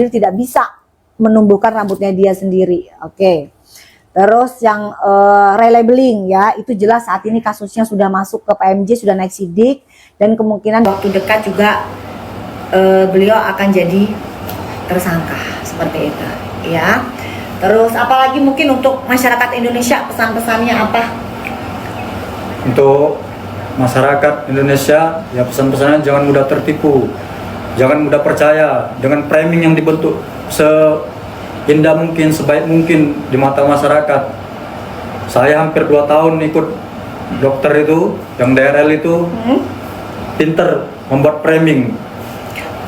tidak bisa menumbuhkan rambutnya dia sendiri. Oke. Terus yang relabeling ya, itu jelas saat ini kasusnya sudah masuk ke PMJ, sudah naik sidik, dan kemungkinan waktu dekat juga beliau akan jadi tersangka seperti itu ya. Terus apalagi mungkin untuk masyarakat Indonesia pesan-pesannya apa? Untuk masyarakat Indonesia ya pesan-pesannya jangan mudah tertipu, jangan mudah percaya dengan framing yang dibentuk indah mungkin, sebaik mungkin di mata masyarakat. Saya hampir 2 tahun ikut dokter itu, yang DRL itu, pinter membuat framing.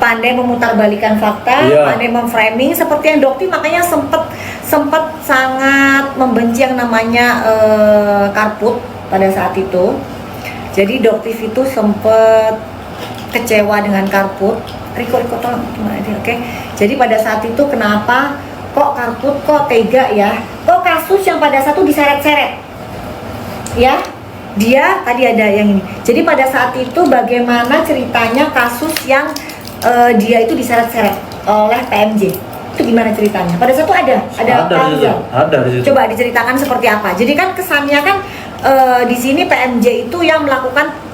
Pandai memutarbalikkan fakta, iya. Pandai memframing, seperti yang dokter makanya sempat sangat membenci yang namanya karput pada saat itu. Jadi dokter itu sempat kecewa dengan karput. Riko tolong gimana dia, oke? Jadi pada saat itu kenapa kok karput kok tega ya, kok kasus yang pada satu diseret-seret ya, dia tadi ada yang ini. Jadi pada saat itu bagaimana ceritanya kasus yang dia itu diseret-seret oleh PMJ, itu gimana ceritanya? Pada saat itu ada di situ. Coba diceritakan seperti apa. Jadi kan kesannya kan di sini PMJ itu yang melakukan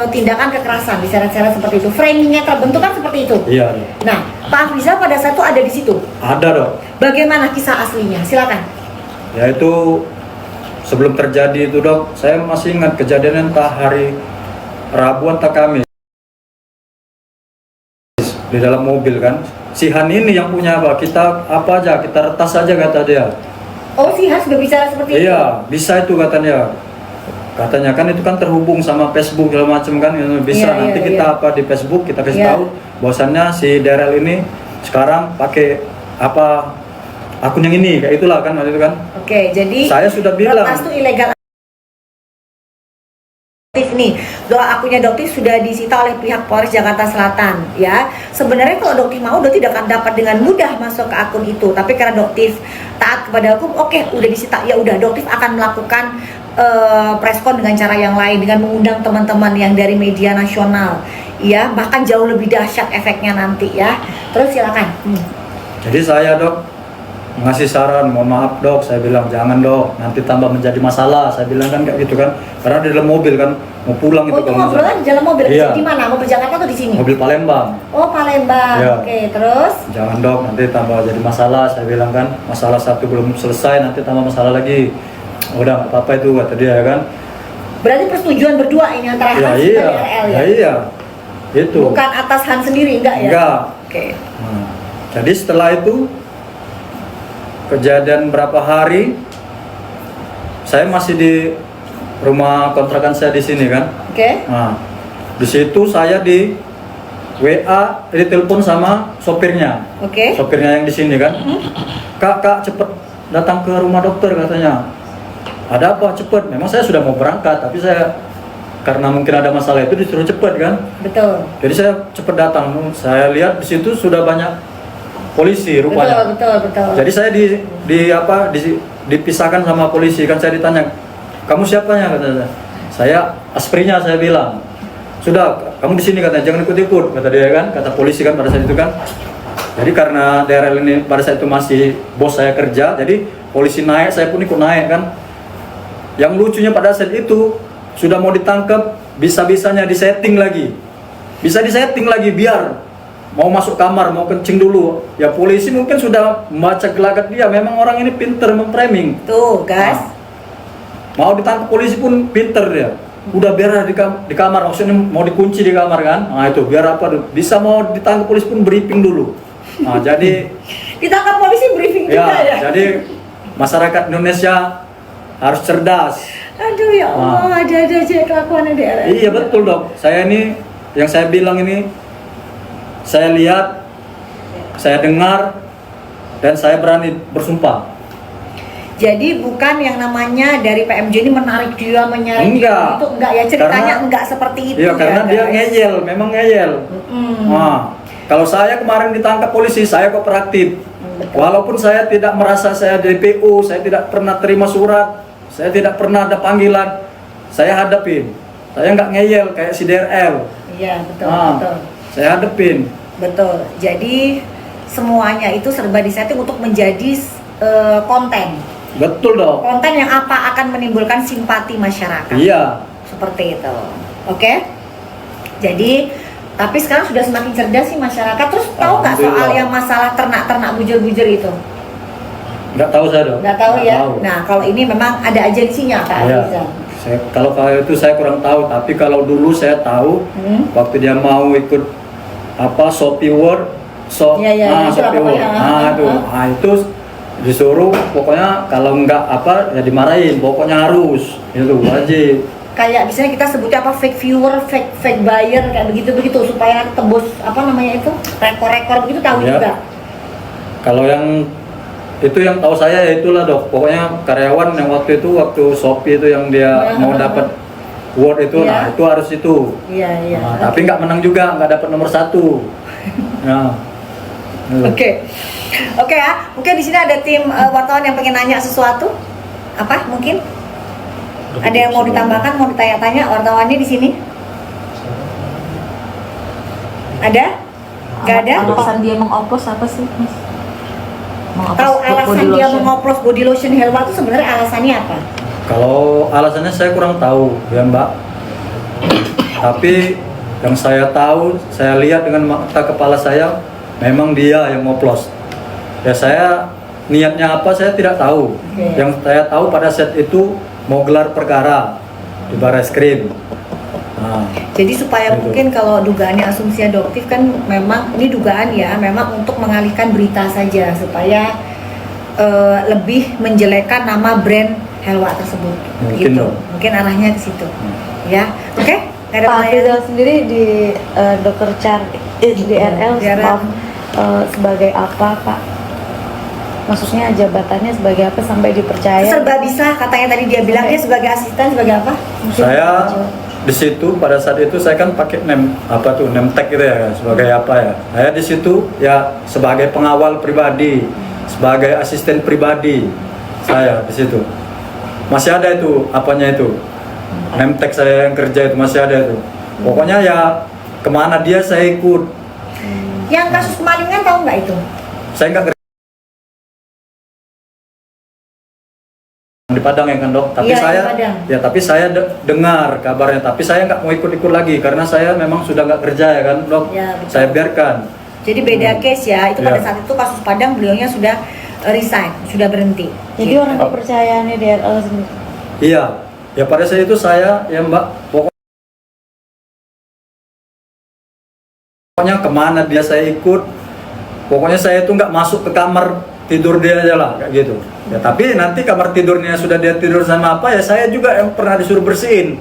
tindakan kekerasan, diseret-seret seperti itu. Framingnya terbentuk kan seperti itu. Iya. Nah, Pak Afrizal pada saat itu ada di situ. Ada dong. Bagaimana kisah aslinya? Silakan. Ya itu sebelum terjadi itu dok, saya masih ingat kejadian entah hari Rabu atau Kamis di dalam mobil kan. Si Han ini yang punya apa? Kita apa aja, kita retas aja kata dia. Oh, si Han sudah bicara seperti itu? Iya, bisa itu katanya. Katanya kan itu kan terhubung sama Facebook segala macam kan, bisa nanti kita apa di Facebook kita kasih tahu bahwasannya si Daryl ini sekarang pakai apa akun yang ini kayak itulah kan waktu itu kan. Oke, jadi saya sudah bilang retas itu ilegal. Nih, akunnya Dokter sudah disita oleh pihak Polres Jakarta Selatan ya. Sebenarnya kalau Dokter mau, Dokter tidak akan dapat dengan mudah masuk ke akun itu. Tapi karena Dokter taat kepada hukum, oke, udah disita. Ya udah, Dokter akan melakukan preskon dengan cara yang lain, dengan mengundang teman-teman yang dari media nasional ya, bahkan jauh lebih dahsyat efeknya nanti ya. Terus silakan. Jadi saya dok ngasih saran, mohon maaf dok, saya bilang jangan dok, nanti tambah menjadi masalah, saya bilang kan kayak gitu kan, karena di dalam mobil kan mau pulang itu. Itu ngobrolan di dalam mobil. Iya. Di mana? Mobil Jakarta atau di sini? Mobil Palembang. Oh, Palembang. Iya. Oke, terus? Jangan dok, nanti tambah jadi masalah, saya bilang kan, masalah satu belum selesai, nanti tambah masalah lagi. Udah nggak apa-apa itu kata dia kan. Berarti persetujuan berdua ini antara Ya, Hans iya. dan DRL ya? Ya iya, itu. Bukan atas Hans sendiri, enggak ya? Enggak. Oke. Jadi setelah itu kejadian berapa hari, saya masih di rumah kontrakan saya di sini kan. Oke. Nah, di situ saya di WA, ditelepon sama sopirnya. Oke. Sopirnya yang di sini kan. Kak cepet datang ke rumah dokter katanya. Ada apa? Cepet. Memang saya sudah mau berangkat, tapi saya karena mungkin ada masalah itu disuruh cepet kan. Betul. Jadi saya cepet datang. Saya lihat di situ sudah banyak polisi rupanya. Betul. Jadi saya dipisahkan sama polisi kan. Saya ditanya, kamu siapanya katanya. Saya asprinya, saya bilang. Sudah, kamu di sini katanya, jangan ikut-ikut kata dia kan, kata polisi kan pada saat itu kan. Jadi karena DRL ini pada saat itu masih bos saya kerja, jadi polisi naik, saya pun ikut naik kan. Yang lucunya pada saat itu sudah mau ditangkap, bisa-bisanya disetting lagi. Bisa disetting lagi biar mau masuk kamar, mau kencing dulu. Ya polisi mungkin sudah membaca gelagat dia, memang orang ini pinter memframing. Tuh, gas. Mau ditangkap polisi pun pinter dia. Udah biar di kamar, maksudnya mau dikunci di kamar kan. Nah itu biar apa, bisa mau ditangkap polisi pun briefing dulu. Nah jadi ditangkap polisi briefing juga ya? Jadi masyarakat Indonesia harus cerdas. Aduh ya Allah, ada aja kelakuan DRL. Iya betul dok. Saya ini, yang saya bilang ini, saya lihat, saya dengar, dan saya berani bersumpah. Jadi bukan yang namanya dari PMJ ini menarik dia, menyaring Enggak. dia, itu enggak ya, ceritanya enggak seperti itu. Iya, karena ya, dia guys. ngeyel, memang ngeyel. Nah, kalau saya kemarin ditangkap polisi, saya kooperatif. Walaupun saya tidak merasa saya DPO, saya tidak pernah terima surat, saya tidak pernah ada panggilan, saya hadapin. Saya nggak ngeyel kayak si DRL. Iya, betul, Nah, betul. saya hadapin. Betul. Jadi semuanya itu serba disetting untuk menjadi konten. Betul dok. Konten yang apa akan menimbulkan simpati masyarakat. Iya. Seperti itu. Oke? Jadi, tapi sekarang sudah semakin cerdas sih masyarakat. Terus tahu nggak soal Alhamdulillah. yang masalah ternak-ternak bujur-bujur itu? Nggak tahu saya dok. Nggak tahu Nggak ya? tahu. Nah, kalau ini memang ada agensinya Kak Iya. Aziza. Kalau itu saya kurang tahu, tapi kalau dulu saya tahu waktu dia mau ikut Shopee World, Iya, itu Shopee apa World, ya? itu disuruh pokoknya kalau nggak ya dimarahin, pokoknya harus itu wajib. Kayak misalnya kita sebutnya apa, fake viewer, fake buyer, kayak begitu supaya tembus apa namanya itu, rekor-rekor begitu, tahu Ya. juga. Kalau yang itu yang tahu saya ya itulah dok, pokoknya karyawan yang waktu Shopee itu yang dia mau dapat award itu, nah itu harus itu. Iya. Nah, tapi nggak menang juga, nggak dapat nomor 1. Nah, Oke ya, mungkin di sini ada tim wartawan yang pengen nanya sesuatu, apa mungkin? Ada yang mau ditambahkan, mau ditanya-tanya wartawannya di sini? Ada? Gak ada? Alasan dia mengoplos apa sih, Mas? Tahu alasan dia mengoplos body lotion Helwa itu sebenarnya alasannya apa? Kalau alasannya saya kurang tahu ya Mbak. Tapi yang saya tahu, saya lihat dengan mata kepala saya, memang dia yang ngoplos. Ya saya niatnya apa saya tidak tahu. Yang saya tahu pada saat itu mau gelar perkara di Barreskrim. Nah, Jadi supaya Gitu. mungkin kalau dugaannya asumsi adoptif kan memang ini dugaan ya, memang untuk mengalihkan berita saja supaya lebih menjelekkan nama brand Helwa tersebut. Mungkin gitu. dong. Mungkin arahnya ke situ. Ya, oke? Nggak ada Pak pertanyaan? Afrizal sendiri di Dr. Char di RL DRL. sebagai apa, Pak? Maksudnya jabatannya sebagai apa sampai dipercaya? Serba bisa katanya tadi dia bilang dia sebagai asisten, sebagai apa? saya di situ pada saat itu saya kan pakai name tag gitu ya, sebagai apa ya? Saya di situ ya sebagai pengawal pribadi, sebagai asisten pribadi saya di situ. Masih ada itu apanya itu? Name tag saya yang kerja itu masih ada itu. Pokoknya ya kemana dia saya ikut. Yang kasus kemalingan tahu nggak itu? Saya nggak di Padang ya kan dok, tapi Iya, saya di Padang. ya tapi saya dengar kabarnya, tapi saya nggak mau ikut-ikut lagi karena saya memang sudah nggak kerja ya kan dok. Ya, betul. Saya biarkan. Jadi beda case ya, itu pada Iya. saat itu kasus Padang beliaunya sudah resign, sudah berhenti. Jadi Gitu. orang kepercayaannya DRL sendiri. Iya, ya pada saat itu saya ya Mbak, pokoknya kemana dia saya ikut, pokoknya saya itu nggak masuk ke kamar tidur dia aja lah kayak gitu. Ya tapi nanti kamar tidurnya sudah dia tidur sama apa ya saya juga yang pernah disuruh bersihin.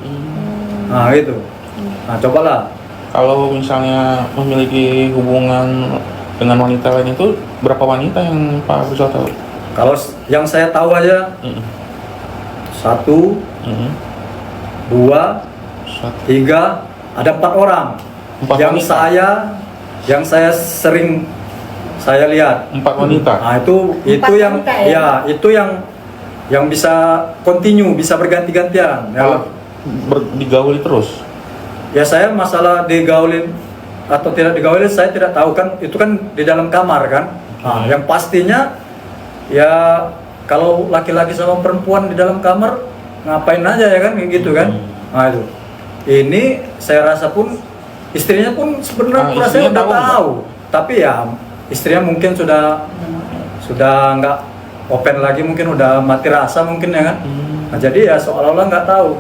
Nah gitu. Nah cobalah. Kalau misalnya memiliki hubungan dengan wanita lain itu berapa wanita yang Pak Afrizal tahu? Kalau yang saya tahu aja Mm-mm. 1, Mm-mm. 2, Satu. 3, ada 4 orang. Empat yang wanita? saya sering saya lihat. 4 wanita. Nah itu Empat yang wanita ya? itu yang bisa continue, bisa berganti-gantian. Ya. Kalau digauli terus. Ya saya masalah digaulin atau tidak digaulin saya tidak tahu kan, itu kan di dalam kamar kan. Nah, yang pastinya ya kalau laki-laki sama perempuan di dalam kamar ngapain aja ya kan kayak gitu kan. Nah itu. Ini saya rasa pun istrinya pun sebenarnya Ah, saya istrinya udah tahu nggak? tahu. Tapi ya istrinya mungkin sudah nggak open lagi, mungkin udah mati rasa mungkin ya kan. Nah, jadi ya seolah-olah nggak tahu.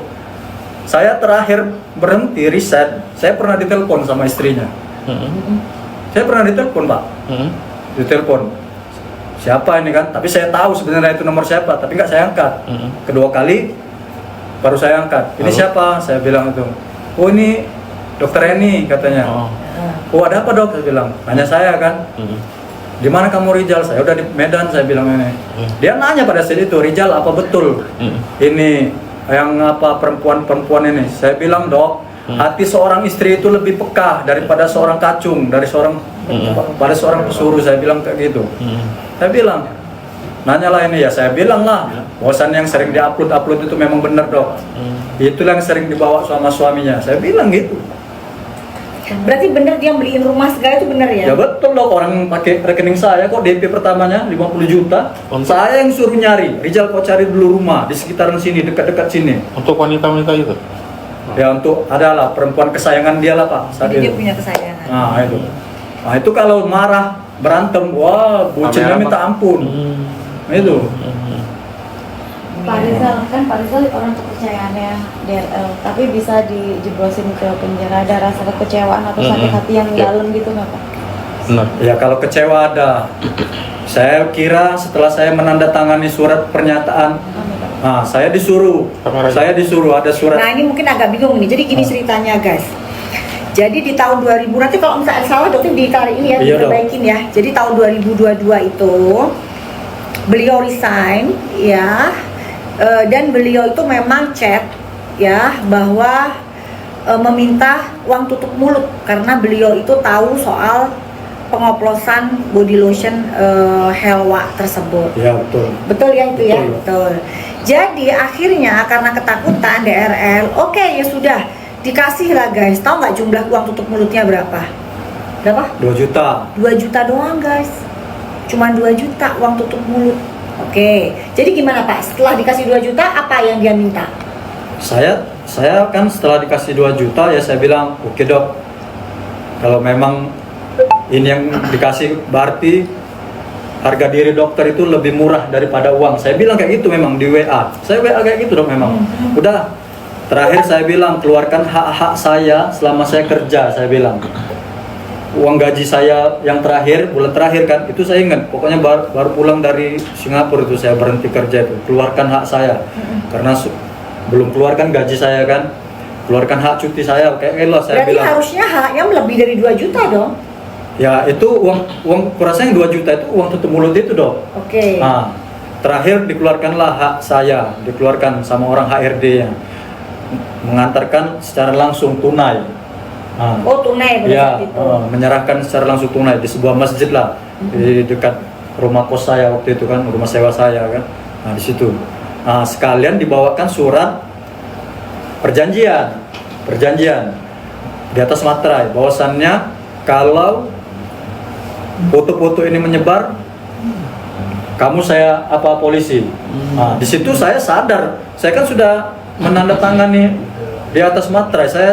Saya terakhir berhenti riset, saya pernah ditelepon sama istrinya. Mm-mm. Saya pernah ditelepon Pak, Mm-mm. ditelepon. Siapa ini kan? Tapi saya tahu sebenarnya itu nomor siapa, tapi nggak saya angkat. Mm-mm. Kedua kali baru saya angkat. Ini Lalu? siapa? Saya bilang itu. Oh ini Dokter Eni katanya. Oh. Oh ada apa dok? Saya bilang. Nanya saya kan. Mm-mm. Di mana kamu Rijal? Saya udah di Medan, saya bilang ini. Dia nanya pada saat itu, Rijal apa betul Mm-mm. ini yang apa perempuan ini? Saya bilang dok, hati seorang istri itu lebih peka daripada seorang kacung, pada seorang pesuruh. Saya bilang kayak gitu. Mm-mm. Saya bilang, nanyalah ini ya. Saya bilang lah, bosan yang sering diupload itu memang benar dok. Mm. Itulah yang sering dibawa sama suaminya. Saya bilang gitu. Berarti bener dia beliin rumah segala itu bener ya? Ya betul dong, orang pakai rekening saya kok DP pertamanya 50 juta. Untuk- Saya yang suruh nyari. Rizal kok cari dulu rumah di sekitaran sini, dekat-dekat sini. Untuk wanita-wanita itu? Ya untuk adalah perempuan kesayangan dia lah Pak saat Jadi dia itu. punya kesayangan. Nah itu kalau marah berantem, wah bucinnya Kamera, minta Pak. ampun. Itu. Pak Rizal, kan Pak Rizal orang kepercayaannya DRL, tapi bisa dijeblosin ke penjara, ada rasa kekecewaan atau sakit hati yang Ya. dalam gitu nggak Pak? Benar. Ya kalau kecewa ada. Saya kira setelah saya menandatangani surat pernyataan, saya disuruh, Kamera. ada surat. Nah ini mungkin agak bingung nih. Jadi gini ceritanya guys. Jadi di tahun 2000 nanti kalau misalnya salah dokter ditarik ini ya, Iya, Dok. diperbaikin ya. Jadi tahun 2022 itu beliau resign ya, dan beliau itu memang chat ya bahwa meminta uang tutup mulut karena beliau itu tahu soal pengoplosan body lotion Helwa tersebut. Ya betul. Betul ya itu ya, Betul. betul. Jadi akhirnya karena ketakutan DRL, oke ya sudah dikasih lah guys. Tahu nggak jumlah uang tutup mulutnya berapa? Berapa? 2 juta. 2 juta doang guys. Cuman 2 juta uang tutup mulut. Oke. Jadi gimana Pak? Setelah dikasih 2 juta apa yang dia minta? Saya kan setelah dikasih 2 juta ya saya bilang, oke dok, kalau memang ini yang dikasih berarti harga diri dokter itu lebih murah daripada uang. Saya bilang kayak gitu memang di WA. Saya WA kayak gitu dok memang. Udah, terakhir saya bilang keluarkan hak-hak saya selama saya kerja, saya bilang. Uang gaji saya yang terakhir, bulan terakhir kan, itu saya ingat. Pokoknya baru pulang dari Singapura itu saya berhenti kerja itu. Keluarkan hak saya. Karena belum keluarkan gaji saya kan. Keluarkan hak cuti saya, kayak gitu saya Berarti bilang. harusnya haknya lebih dari 2 juta dong. Ya itu uang kurasa yang 2 juta itu uang tutup mulut itu dok. Oke. Nah, terakhir dikeluarkanlah hak saya, dikeluarkan sama orang HRD yang mengantarkan secara langsung tunai. Nah, Oh tunai pada ya, saat itu. menyerahkan secara langsung tunai di sebuah masjid lah di dekat rumah kos saya waktu itu kan, rumah sewa saya kan. Nah di situ. Nah sekalian dibawakan surat perjanjian di atas materai bahwasannya kalau foto-foto ini menyebar, kamu saya apa polisi. Nah, di situ saya sadar, saya kan sudah menandatangani di atas materai, saya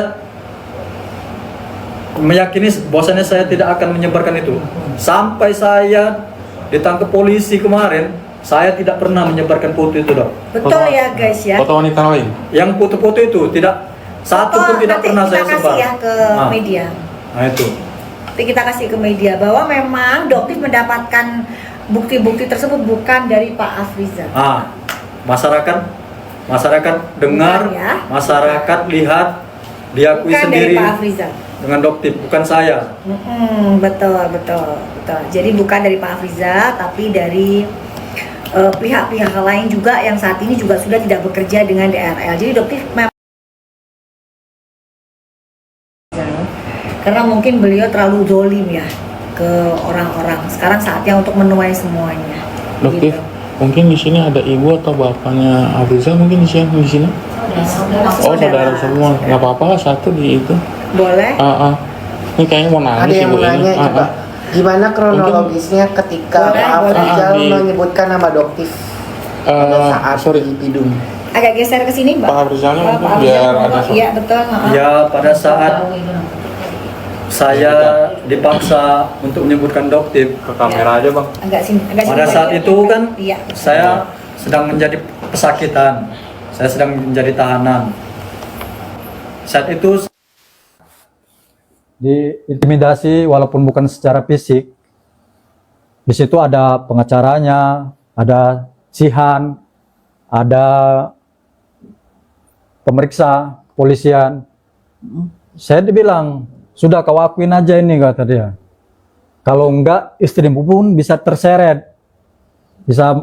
meyakini bahwasannya saya tidak akan menyebarkan itu. Sampai saya ditangkap polisi kemarin, saya tidak pernah menyebarkan foto itu dok. Betul ya guys ya. Foto wanita lain? Yang foto-foto itu tidak satu pun tidak nanti pernah kita saya kasih sebar. ya ke Nah. media. Nah itu. Nanti kita kasih ke media bahwa memang Doktif mendapatkan bukti-bukti tersebut bukan dari Pak Afrizal. Masyarakat dengar, Bukan ya. masyarakat lihat, diakui Bukan sendiri dari Pak Afrizal. dengan Doktif, bukan saya. Betul. Jadi bukan dari Pak Afrizal, tapi dari pihak-pihak lain juga yang saat ini juga sudah tidak bekerja dengan DRL. Jadi Doktif memang karena mungkin beliau terlalu zolim ya ke orang-orang. Sekarang saatnya untuk menuai semuanya. Dokter, Gitu. mungkin di sini ada ibu atau bapaknya Afrizal mungkin di sini? Oh saudara semua, nggak apa-apa lah satu di itu. Boleh? Ini kayaknya mau Ada nangis yang ibu mau ini. nanya coba, gimana kronologisnya ketika Boleh, Pak boleh. Afrizal Di- menyebutkan nama Doktif pada saat sorry. di Pidum? Agak geser ke sini, Mbak. Pak Afrizalnya Oh, mungkin Pak biar Afrizal, ada monggo. Iya, betul. Ya pada saat saya dipaksa untuk menyebutkan Doktif, ke kamera aja bang. Agak sini. pada saat itu kan Iya. saya sedang menjadi pesakitan, saya sedang menjadi tahanan. Saat itu diintimidasi walaupun bukan secara fisik. Di situ ada pengacaranya, ada sihan, ada pemeriksa kepolisian. Saya dibilang, sudah kau akuin aja ini, kata dia. Kalau enggak, istrimu pun bisa terseret, bisa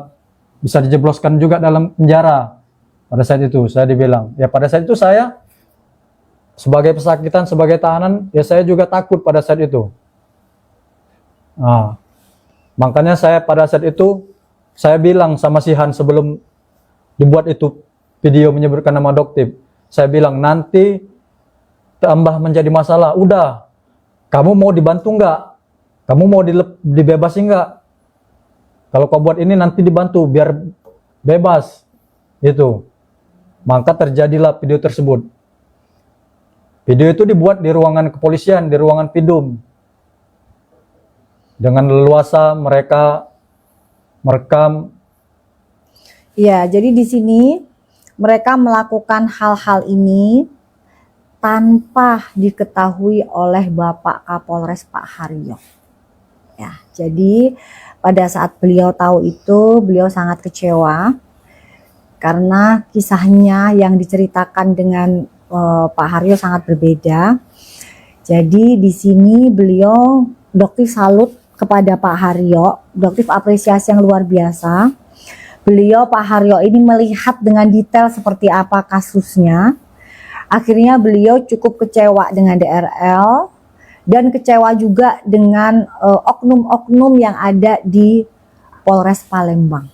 dijebloskan juga dalam penjara. Pada saat itu saya dibilang, ya pada saat itu saya sebagai pesakitan, sebagai tahanan, ya saya juga takut pada saat itu. Nah, makanya saya pada saat itu saya bilang sama Sihan sebelum dibuat itu video menyebutkan nama Doktif, saya bilang nanti tambah menjadi masalah. Udah, kamu mau dibantu nggak? Kamu mau dibebasin nggak? Kalau kau buat ini nanti dibantu biar bebas. Itu. Maka terjadilah video tersebut. Video itu dibuat di ruangan kepolisian, di ruangan Pidum. Dengan leluasa mereka merekam. Ya, jadi di sini mereka melakukan hal-hal ini tanpa diketahui oleh Bapak Kapolres Pak Haryo. Ya, jadi pada saat beliau tahu itu, beliau sangat kecewa karena kisahnya yang diceritakan dengan Pak Haryo sangat berbeda. Jadi di sini beliau doktif salut kepada Pak Haryo, doktif apresiasi yang luar biasa. Beliau Pak Haryo ini melihat dengan detail seperti apa kasusnya. Akhirnya beliau cukup kecewa dengan DRL dan kecewa juga dengan oknum-oknum yang ada di Polres Palembang.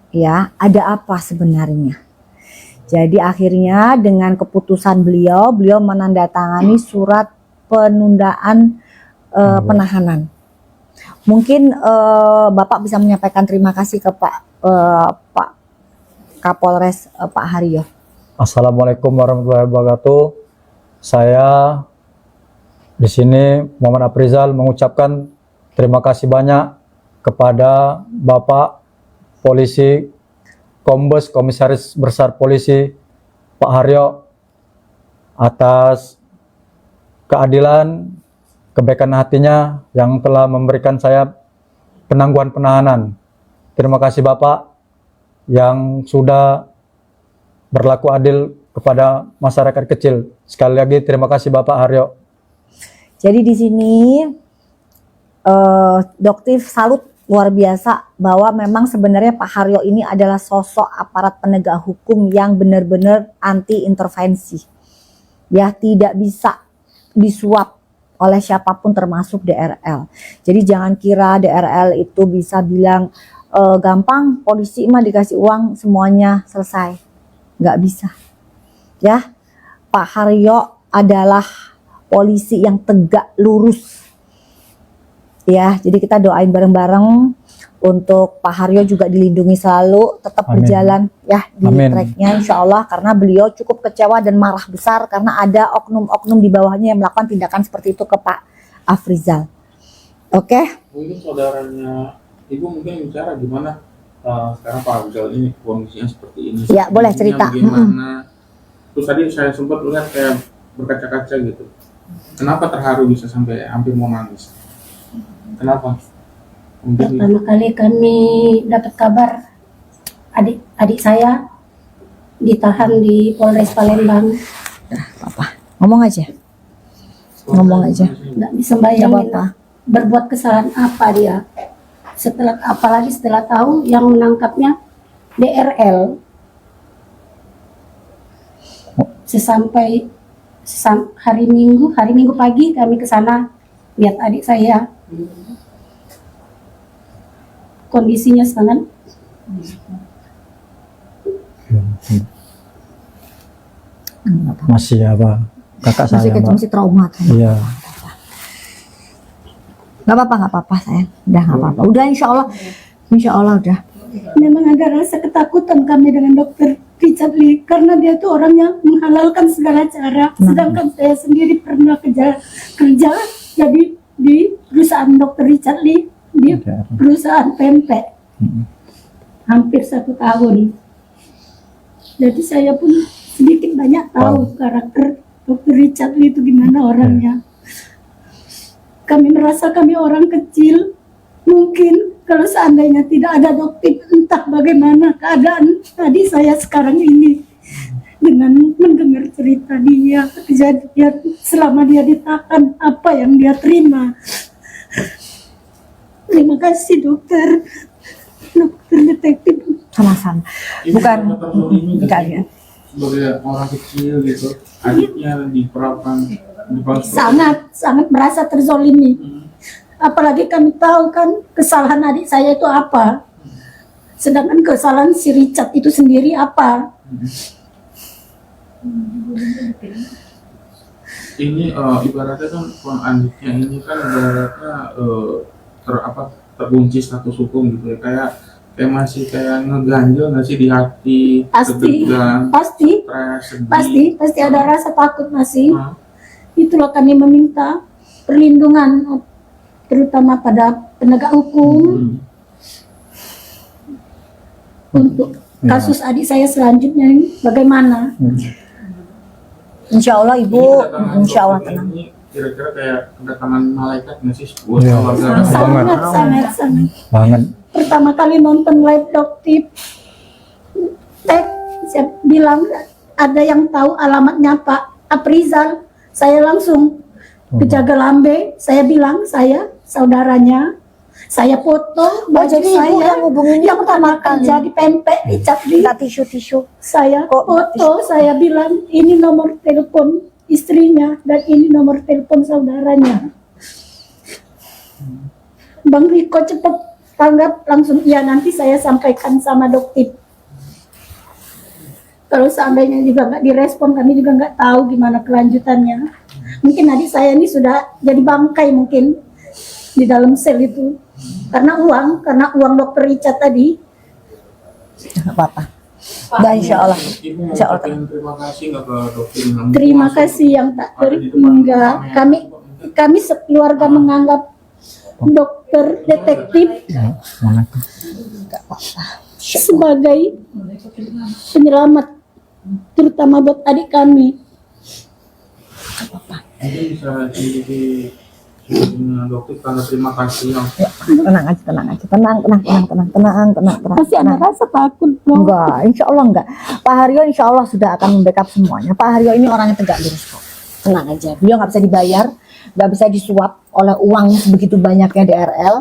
Ya, ada apa sebenarnya? Jadi akhirnya dengan keputusan beliau menandatangani surat penundaan penahanan. Mungkin Bapak bisa menyampaikan terima kasih ke Pak Kapolres Pak Haryo. Assalamualaikum warahmatullahi wabarakatuh. Saya di sini Muhammad Afrizal mengucapkan terima kasih banyak kepada Bapak Polisi Kombes Komisaris Besar Polisi Pak Haryo atas keadilan, kebaikan hatinya yang telah memberikan saya penangguhan penahanan. Terima kasih Bapak yang sudah berlaku adil kepada masyarakat kecil. Sekali lagi terima kasih Bapak Haryo. Jadi di sini doktif salut luar biasa bahwa memang sebenarnya Pak Haryo ini adalah sosok aparat penegak hukum yang benar-benar anti intervensi. Ya, tidak bisa disuap oleh siapapun termasuk DRL. Jadi jangan kira DRL itu bisa bilang gampang polisi mah dikasih uang semuanya selesai. Nggak bisa. Ya, Pak Haryo adalah polisi yang tegak lurus. Ya, jadi kita doain bareng-bareng untuk Pak Haryo juga dilindungi selalu, tetap Amin. berjalan ya di Amin. tracknya insya Allah, karena beliau cukup kecewa dan marah besar karena ada oknum-oknum di bawahnya yang melakukan tindakan seperti itu ke Pak Afrizal. Oke? Mungkin saudaranya Ibu mungkin bicara gimana sekarang Pak Afrizal ini kondisinya seperti ini. Ya, boleh Kondisinya cerita. Bagaimana? Terus tadi saya sempat lihat kayak berkaca-kaca gitu. Kenapa terharu bisa sampai hampir mau nangis? Kenapa? Mungkin Pertama kali kami dapat kabar adik saya ditahan di Polres Palembang. Papa, ngomong aja. Ngomong aja. Nggak bisa Nggak bayangin apa-apa. berbuat kesalahan apa dia. Apalagi setelah tahu yang menangkapnya DRL. Sesampai hari Minggu pagi kami ke sana lihat adik saya. Kondisinya sangat Masih apa? Kakak Masih saya kecil, Mbak. masih trauma. Iya. Nggak apa-apa sayang. Udah nggak apa-apa. Udah insya Allah udah. memang ada rasa ketakutan kami dengan dokter Richard Lee karena dia tuh orang yang menghalalkan segala cara. Sedangkan saya sendiri pernah kerja jadi di perusahaan dokter Richard Lee di perusahaan pempek hampir 1 tahun. Jadi saya pun sedikit banyak tahu karakter dokter Richard Lee itu gimana orangnya. Kami merasa kami orang kecil. Mungkin kalau seandainya tidak ada dokter, entah bagaimana keadaan tadi saya sekarang ini. Dengan mendengar cerita dia, kejadian selama dia ditahan, apa yang dia terima. Terima kasih dokter detektif. Sama-sama. Bukan enggak ya. sebagai orang kecil gitu, adiknya diperlakukan Sangat merasa terzolimi. Apalagi kami tahu kan kesalahan adik saya itu apa. Sedangkan kesalahan si Richard itu sendiri apa. ini ibaratnya kan Bang Andiknya ini kan ibaratnya terkunci status hukum gitu ya, kayak masih kayak ngeganjel nggak sih di hati, Pasti, deg-degan, pasti, stres, sedih. pasti ada rasa takut masih. Hah? Itulah kami meminta perlindungan, terutama pada penegak hukum untuk kasus adik saya selanjutnya ini bagaimana? Insya Allah Ibu, Ini kedatangan insya Allah dokter tenang. ini kira-kira kayak kedatangan malaikat nggak sih buat Iya. keluarga? Sangat. Banget. Pertama kali nonton live Doktip, saya bilang ada yang tahu alamatnya Pak Aprizal. Saya langsung ke Jaga Lambe, saya bilang saya saudaranya. Saya foto baju jadi Ibu saya yang hubungin yang pertama pertama kali. kerja di pempek di Capri. Minta tisu-tisu. Saya Kok foto, saya bilang ini nomor telepon istrinya dan ini nomor telepon saudaranya. Bang Riko cepat tanggap langsung, iya nanti saya sampaikan sama Doktip. Kalau seandainya juga nggak direspon, kami juga nggak tahu gimana kelanjutannya. Mungkin adik saya ini sudah jadi bangkai mungkin di dalam sel itu. Karena uang dokter Richard tadi. Nggak apa-apa. Bah, insya Allah. Ibu mau Insya Allah. ucapin terima kasih nggak ke dokter? Terima kasih yang tak enggak. Kami sekeluarga menganggap dokter detektif sebagai penyelamat, terutama buat adik kami. Mungkin bisa di dokter karena terima kasih yang Tenang aja. Tenang. Masih ada rasa takut dong. Enggak, insya Allah enggak. Pak Haryo insya Allah sudah akan membackup semuanya. Pak Haryo ini orangnya tegak lurus kok. Tenang aja. Beliau nggak bisa dibayar, nggak bisa disuap oleh uang sebegitu banyaknya DRL,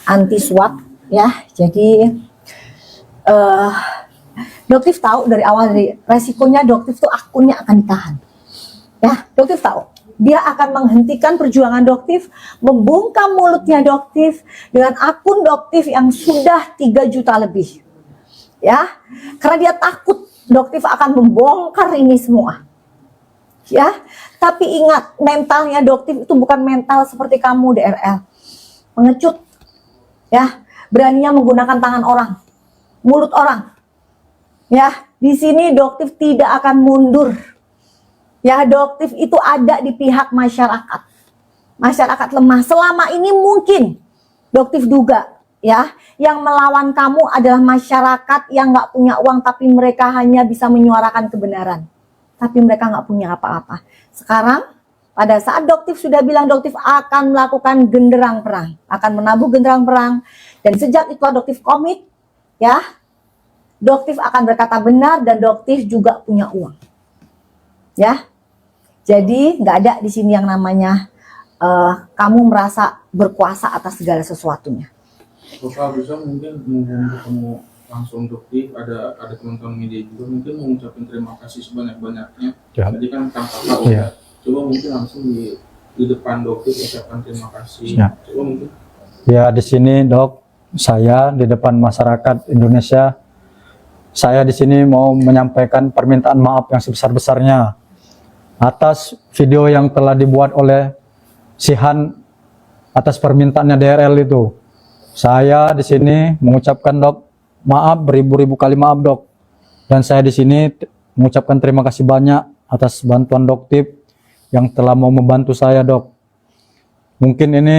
anti suap ya. Jadi Doktif tahu dari awal, dari resikonya Doktif tuh akunnya akan ditahan. Ya, Doktif tahu. Dia akan menghentikan perjuangan Doktif, membungkam mulutnya Doktif dengan akun Doktif yang sudah 3 juta lebih. Ya, karena dia takut Doktif akan membongkar ini semua. Ya, tapi ingat, mentalnya Doktif itu bukan mental seperti kamu DRL. Mengecut. Ya, beraninya menggunakan tangan orang, mulut orang. Ya, di sini Doktif tidak akan mundur. Ya, Doktif itu ada di pihak masyarakat. Masyarakat lemah. Selama ini mungkin Doktif duga ya, yang melawan kamu adalah masyarakat yang nggak punya uang, tapi mereka hanya bisa menyuarakan kebenaran. Tapi mereka nggak punya apa-apa. Sekarang, pada saat Doktif sudah bilang Doktif akan melakukan genderang perang, akan menabuh genderang perang, dan sejak itu Doktif komit, ya, Doktif akan berkata benar dan Doktif juga punya uang. Ya, jadi nggak ada di sini yang namanya kamu merasa berkuasa atas segala sesuatunya. Bapak bisa mungkin mau ketemu langsung Doktif, ada teman-teman media juga mungkin mau ngucapin terima kasih sebanyak-banyaknya. Ya. Tadi kan Kang Kakak Iya. coba mungkin langsung di depan Doktif ucapkan terima kasih. Ya. Coba mungkin. Ya, di sini Dok, saya di depan masyarakat Indonesia, saya di sini mau menyampaikan permintaan maaf yang sebesar-besarnya atas video yang telah dibuat oleh Sihan atas permintaannya DRL itu. Saya di sini mengucapkan Dok, maaf beribu-ribu kali maaf Dok. Dan saya di sini mengucapkan terima kasih banyak atas bantuan Doktif yang telah mau membantu saya Dok. Mungkin ini